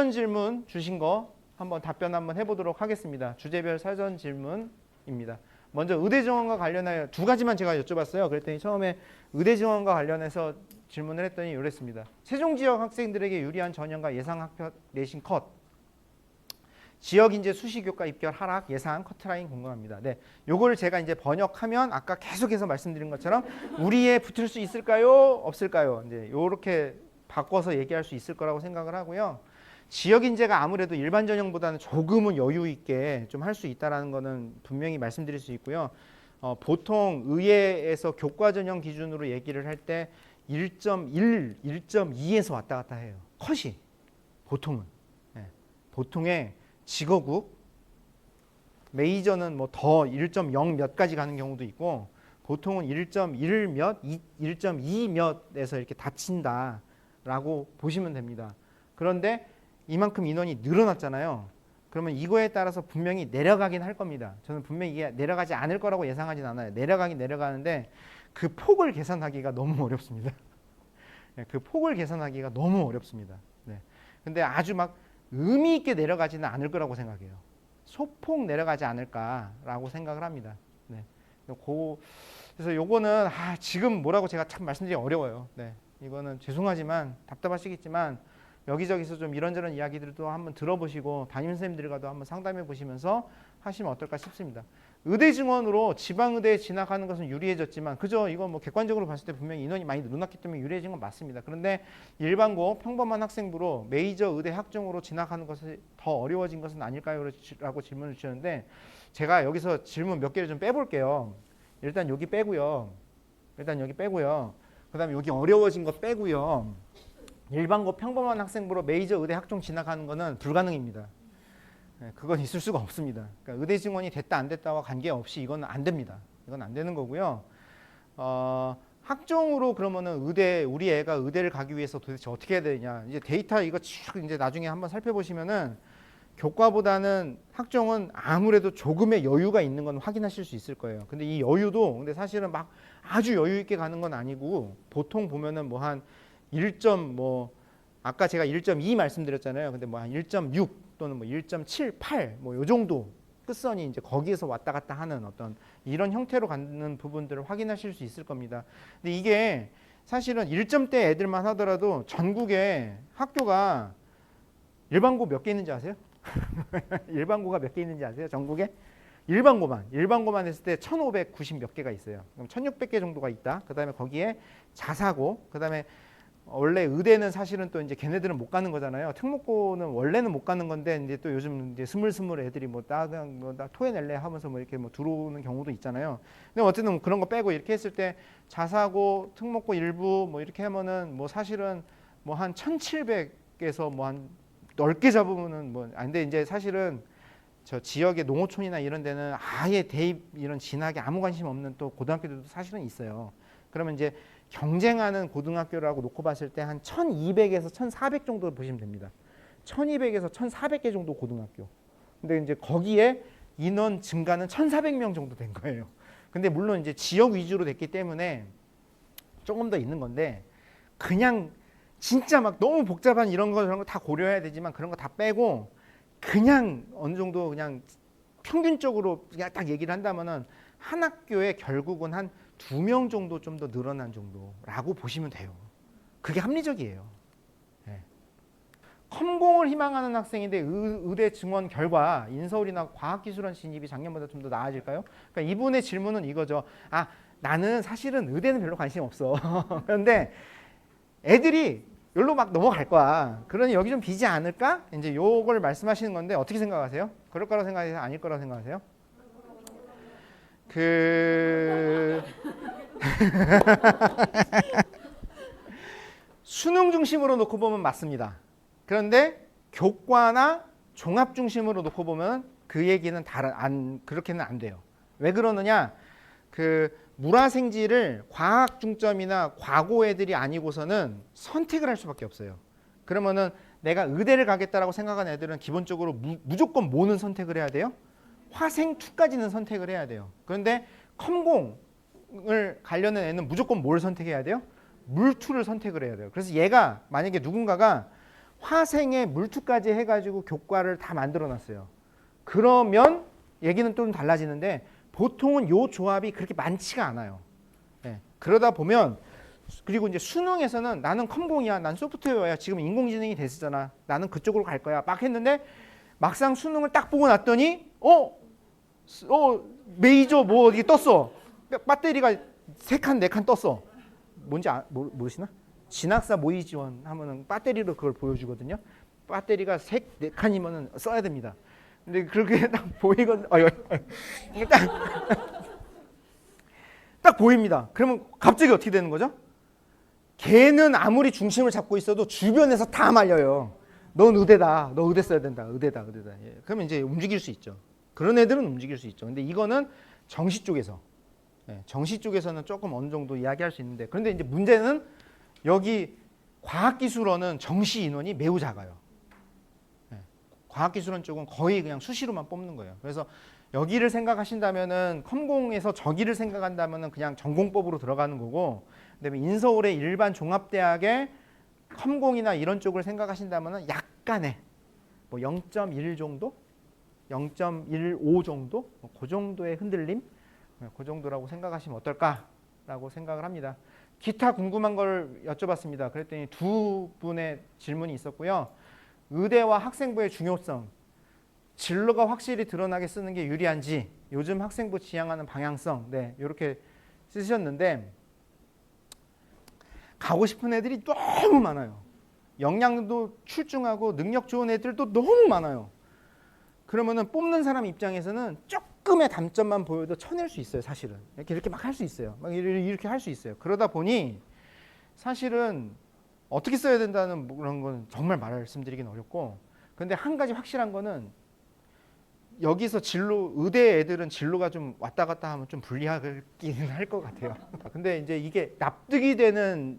사전 질문 주신 거 한번 답변 한번 해보도록 하겠습니다. 주제별 사전 질문입니다. 먼저 의대 지원과 관련하여 두 가지만 제가 여쭤봤어요. 그랬더니 처음에 의대 지원과 관련해서 질문을 했더니 이랬습니다. 세종 지역 학생들에게 유리한 전형과 예상 학교 내신 컷. 지역 인재 수시 교과 입결 하락 예상 커트라인 궁금합니다. 네, 요거를 제가 이제 번역하면 아까 계속해서 말씀드린 것처럼 우리에 붙을 수 있을까요? 없을까요? 이제 요렇게 바꿔서 얘기할 수 있을 거라고 생각을 하고요. 지역 인재가 아무래도 일반 전형보다는 조금은 여유 있게 좀 할 수 있다라는 거는 분명히 말씀드릴 수 있고요. 보통 의예에서 교과 전형 기준으로 얘기를 할 때 1.1, 1.2에서 왔다 갔다 해요. 컷이 보통은. 네. 보통의 직어국 메이저는 뭐 더 1.0 몇까지 가는 경우도 있고 보통은 1.1 몇, 1.2 몇에서 이렇게 닫힌다라고 보시면 됩니다. 그런데 이만큼 인원이 늘어났잖아요. 그러면 이거에 따라서 분명히 내려가긴 할 겁니다. 저는 분명히 이게 내려가지 않을 거라고 예상하진 않아요. 내려가긴 내려가는데 그 폭을 계산하기가 너무 어렵습니다. 그 폭을 계산하기가 너무 어렵습니다. 네. 근데 아주 막 의미 있게 내려가지는 않을 거라고 생각해요. 소폭 내려가지 않을까라고 생각을 합니다. 네. 그래서 요거는 지금 뭐라고 제가 참 말씀드리기 어려워요. 네. 이거는 죄송하지만 답답하시겠지만 여기저기서 좀 이런저런 이야기들도 한번 들어보시고 담임선생님들과도 한번 상담해 보시면서 하시면 어떨까 싶습니다. 의대 증원으로 지방의대에 진학하는 것은 유리해졌지만 그죠? 이거 뭐 객관적으로 봤을 때 분명히 인원이 많이 늘어났기 때문에 유리해진 건 맞습니다. 그런데 일반고 평범한 학생부로 메이저 의대 학종으로 진학하는 것이 더 어려워진 것은 아닐까요? 라고 질문을 주셨는데 제가 여기서 질문 몇 개를 좀 빼볼게요. 일단 여기 빼고요. 그 다음에 여기 어려워진 거 빼고요. 일반고 평범한 학생부로 메이저 의대 학종 진학하는 것은 불가능입니다. 그건 있을 수가 없습니다. 그러니까 의대 증원이 됐다 안 됐다와 관계없이 이건 안 됩니다. 이건 안 되는 거고요. 학종으로 그러면은 우리 애가 의대를 가기 위해서 도대체 어떻게 해야 되냐? 이제 데이터 이거 쭉 이제 나중에 한번 살펴보시면은 교과보다는 학종은 아무래도 조금의 여유가 있는 건 확인하실 수 있을 거예요. 근데 이 여유도 근데 사실은 막 아주 여유 있게 가는 건 아니고 보통 보면은 뭐 한 1. 아까 제가 1.2 말씀드렸잖아요. 근데 뭐 한 1.6 또는 뭐 1.78 뭐 요 정도 끝선이 이제 거기에서 왔다 갔다 하는 어떤 이런 형태로 가는 부분들을 확인하실 수 있을 겁니다. 근데 이게 사실은 1점대 애들만 하더라도 전국에 학교가 일반고 몇 개 있는지 아세요? 일반고가 몇 개 있는지 아세요? 전국에? 일반고만 했을 때 1590 몇 개가 있어요. 그럼 1600개 정도가 있다. 그다음에 거기에 자사고, 그다음에 원래 의대는 사실은 또 이제 걔네들은 못 가는 거잖아요. 특목고는 원래는 못 가는 건데 이제 또 요즘 이제 스물스물 애들이 나 토해낼래 하면서 뭐 이렇게 뭐 들어오는 경우도 있잖아요. 근데 어쨌든 그런 거 빼고 이렇게 했을 때 자사고, 특목고 일부 뭐 이렇게 하면은 뭐 사실은 뭐 한 1700에서 뭐 한 넓게 잡으면은 뭐 근데 이제 사실은 저 지역의 농어촌이나 이런 데는 아예 대입 이런 진학에 아무 관심 없는 또 고등학교들도 사실은 있어요. 그러면 이제 경쟁하는 고등학교라고 놓고 봤을 때 한 1200에서 1400 정도 보시면 됩니다. 1200에서 1400개 정도 고등학교. 근데 이제 거기에 인원 증가는 1400명 정도 된 거예요. 근데 물론 이제 지역 위주로 됐기 때문에 조금 더 있는 건데 그냥 진짜 막 너무 복잡한 이런 거 저런 거 다 고려해야 되지만 그런 거 다 빼고 그냥 어느 정도 그냥 평균적으로 그냥 딱 얘기를 한다면은 한 학교에 결국은 한 2명 정도 좀 더 늘어난 정도라고 보시면 돼요. 그게 합리적이에요. 네. 컴공을 희망하는 학생인데 의대 증원 결과 인서울이나 과학기술원 진입이 작년보다 좀 더 나아질까요? 그러니까 이분의 질문은 이거죠. 나는 사실은 의대는 별로 관심 없어. 그런데 애들이 여기로 막 넘어갈 거야. 그러니 여기 좀 비지 않을까? 이제 요걸 말씀하시는 건데 어떻게 생각하세요? 그럴 거라고 생각하세요? 아닐 거라고 생각하세요? 수능 중심으로 놓고 보면 맞습니다. 그런데 교과나 종합 중심으로 놓고 보면 그 얘기는 그렇게는 안 돼요. 왜 그러느냐? 물화생지를 과학 중점이나 과고 애들이 아니고서는 선택을 할 수밖에 없어요. 그러면은 내가 의대를 가겠다라고 생각하는 애들은 기본적으로 무조건 뭐는 선택을 해야 돼요? 화생 2까지는 선택을 해야 돼요. 그런데 컴공을 가려는 애는 무조건 뭘 선택해야 돼요? 물2를 선택을 해야 돼요. 그래서 얘가 만약에 누군가가 화생에 물투까지 해가지고 교과를 다 만들어놨어요. 그러면 얘기는 좀 달라지는데 보통은 요 조합이 그렇게 많지가 않아요. 네. 그러다 보면 그리고 이제 수능에서는 나는 컴공이야, 난 소프트웨어야, 지금 인공지능이 됐었잖아, 나는 그쪽으로 갈 거야 막 했는데 막상 수능을 딱 보고 났더니 메이저 뭐 이게 떴어. 배터리가 3칸 4칸 떴어. 뭔지 모르시나? 진학사 모의 지원 하면은 배터리로 그걸 보여주거든요. 배터리가 4칸이면은 써야 됩니다. 근데 그렇게 딱 보이건 딱 보입니다. 그러면 갑자기 어떻게 되는 거죠? 걔는 아무리 중심을 잡고 있어도 주변에서 다 말려요. 넌 의대다. 너 의대 써야 된다. 의대다. 예. 그러면 이제 움직일 수 있죠. 그런 애들은 움직일 수 있죠. 근데 이거는 정시 쪽에서, 정시 쪽에서는 조금 어느 정도 이야기할 수 있는데, 그런데 이제 문제는 여기 과학기술원은 정시 인원이 매우 작아요. 과학기술원 쪽은 거의 그냥 수시로만 뽑는 거예요. 그래서 여기를 생각하신다면은 컴공에서 저기를 생각한다면은 그냥 전공법으로 들어가는 거고, 그다음에 인서울의 일반 종합대학의 컴공이나 이런 쪽을 생각하신다면은 약간의 뭐 0.1 정도, 0.15 정도, 그 정도의 흔들림, 그 정도라고 생각하시면 어떨까라고 생각을 합니다. 기타 궁금한 걸 여쭤봤습니다. 그랬더니 두 분의 질문이 있었고요. 의대와 학생부의 중요성, 진로가 확실히 드러나게 쓰는 게 유리한지, 요즘 학생부 지향하는 방향성, 이렇게 쓰셨는데 가고 싶은 애들이 너무 많아요. 역량도 출중하고 능력 좋은 애들도 너무 많아요. 그러면은 뽑는 사람 입장에서는 조금의 단점만 보여도 쳐낼 수 있어요. 사실은 이렇게 막 할 수 있어요. 막 이렇게 할 수 있어요. 그러다 보니 사실은 어떻게 써야 된다는 그런 건 정말 말씀드리긴 어렵고, 근데 한 가지 확실한 거는 여기서 진로, 의대 애들은 진로가 좀 왔다 갔다 하면 좀 불리하긴 할 것 같아요. 근데 이제 이게 납득이 되는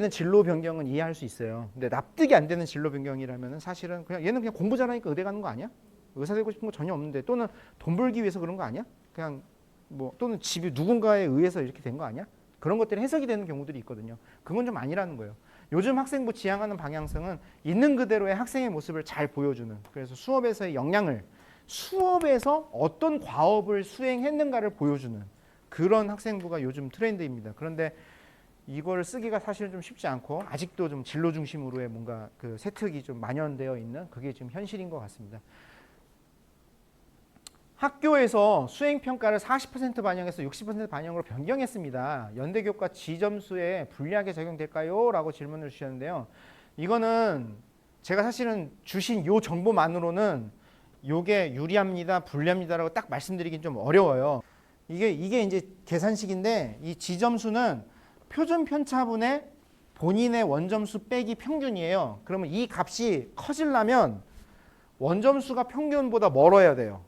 진로 변경은 이해할 수 있어요. 근데 납득이 안 되는 진로 변경이라면 사실은 그냥 얘는 그냥 공부 잘하니까 의대 가는 거 아니야? 의사 되고 싶은 거 전혀 없는데, 또는 돈 벌기 위해서 그런 거 아니야? 그냥 뭐 또는 집이 누군가에 의해서 이렇게 된 거 아니야? 그런 것들이 해석이 되는 경우들이 있거든요. 그건 좀 아니라는 거예요. 요즘 학생부 지향하는 방향성은 있는 그대로의 학생의 모습을 잘 보여주는, 그래서 수업에서의 역량을, 수업에서 어떤 과업을 수행했는가를 보여주는 그런 학생부가 요즘 트렌드입니다. 그런데 이걸 쓰기가 사실은 좀 쉽지 않고 아직도 좀 진로 중심으로의 뭔가 그 세특이 좀 만연되어 있는 그게 지금 현실인 것 같습니다. 학교에서 수행평가를 40% 반영해서 60% 반영으로 변경했습니다. 연대교과 지점수에 불리하게 적용될까요? 라고 질문을 주셨는데요. 이거는 제가 사실은 주신 요 정보만으로는 요게 유리합니다, 불리합니다라고 딱 말씀드리긴 좀 어려워요. 이게 이제 계산식인데, 이 지점수는 표준 편차분의 본인의 원점수 빼기 평균이에요. 그러면 이 값이 커지려면 원점수가 평균보다 멀어야 돼요.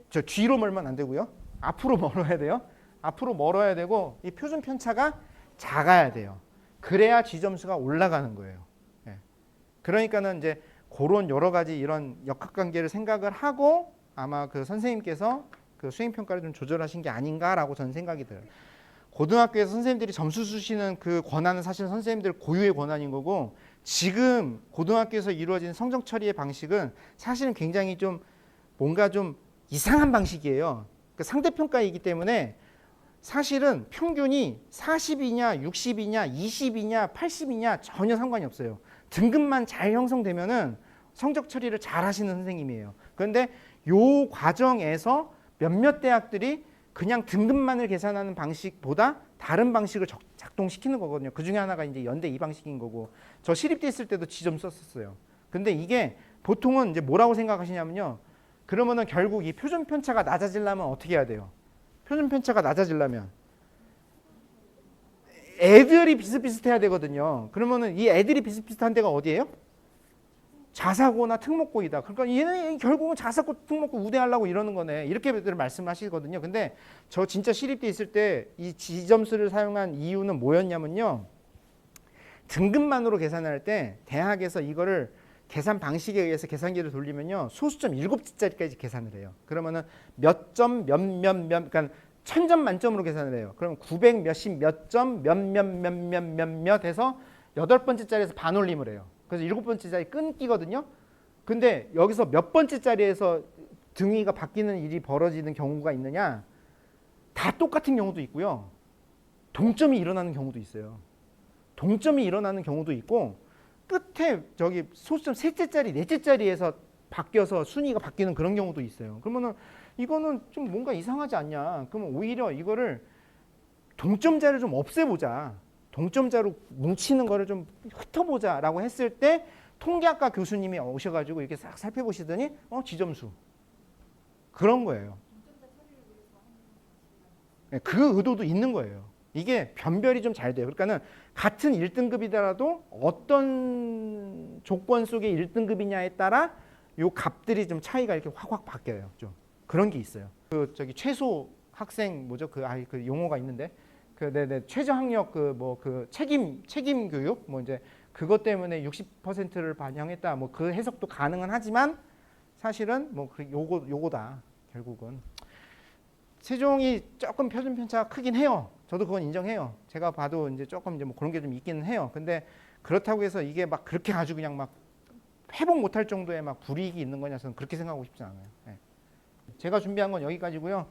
저 뒤로 멀면 안 되고요. 앞으로 멀어야 돼요. 앞으로 멀어야 되고 이 표준 편차가 작아야 돼요. 그래야 지점수가 올라가는 거예요. 그러니까는 이제 그런 여러 가지 이런 역학관계를 생각을 하고 아마 그 선생님께서 그 수행평가를 좀 조절하신 게 아닌가라고 저는 생각이 들어요. 고등학교에서 선생님들이 점수 주시는 그 권한은 사실 선생님들 고유의 권한인 거고, 지금 고등학교에서 이루어지는 성적 처리의 방식은 사실은 굉장히 좀 뭔가 좀 이상한 방식이에요. 그 상대평가이기 때문에 사실은 평균이 40이냐 60이냐 20이냐 80이냐 전혀 상관이 없어요. 등급만 잘 형성되면은 성적 처리를 잘 하시는 선생님이에요. 그런데 요 과정에서 몇몇 대학들이 그냥 등급만을 계산하는 방식보다 다른 방식을 작동시키는 거거든요. 그 중에 하나가 이제 연대 이 방식인 거고, 저 시립대 있을 때도 지점 썼었어요. 근데 이게 보통은 이제 뭐라고 생각하시냐면요. 그러면은 결국 이 표준 편차가 낮아지려면 어떻게 해야 돼요? 표준 편차가 낮아지려면 애들이 비슷비슷해야 되거든요. 그러면은 이 애들이 비슷비슷한 데가 어디예요? 자사고나 특목고이다. 그러니까 얘는 결국은 자사고, 특목고 우대하려고 이러는 거네. 이렇게들 말씀하시거든요. 근데 저 진짜 시립대 있을 때 이 지점수를 사용한 이유는 뭐였냐면요. 등급만으로 계산할 때 대학에서 이거를 계산 방식에 의해서 계산기를 돌리면요. 소수점 7자리까지 계산을 해요. 그러면은 몇 점, 그러니까 1000점 만점으로 계산을 해요. 그럼 900 몇십 몇 점, 몇몇 해서 8번째 자리에서 반올림을 해요. 그래서 7번째 자리 끊기거든요. 근데 여기서 몇 번째 자리에서 등위가 바뀌는 일이 벌어지는 경우가 있느냐? 다 똑같은 경우도 있고요. 동점이 일어나는 경우도 있어요. 동점이 일어나는 경우도 있고 끝에 저기 소수점 셋째 자리, 넷째 자리에서 바뀌어서 순위가 바뀌는 그런 경우도 있어요. 그러면은 이거는 좀 뭔가 이상하지 않냐? 그러면 오히려 이거를 동점자를 좀 없애보자. 동점자로 뭉치는 거를 좀 흩어보자라고 했을 때 통계학과 교수님이 오셔가지고 이렇게 싹 살펴보시더니 지점수 그런 거예요. 네, 그 의도도 있는 거예요. 이게 변별이 좀 잘 돼요. 그러니까는 같은 1등급이더라도 어떤 조건 속의 1등급이냐에 따라 요 값들이 좀 차이가 이렇게 확확 바뀌어요. 좀 그런 게 있어요. 그 저기 최소 학생 뭐죠? 그 용어가 있는데 네네 최저 학력 그 책임 교육 뭐 이제 그것 때문에 60%를 반영했다. 뭐 그 해석도 가능은 하지만 사실은 뭐 요거다 결국은. 세종이 조금 표준 편차가 크긴 해요. 저도 그건 인정해요. 제가 봐도 이제 조금 이제 뭐 그런 게 좀 있기는 해요. 근데 그렇다고 해서 이게 막 그렇게 아주 그냥 막 회복 못할 정도의 막 불이익이 있는 거냐 저는 그렇게 생각하고 싶지 않아요. 네. 제가 준비한 건 여기까지고요.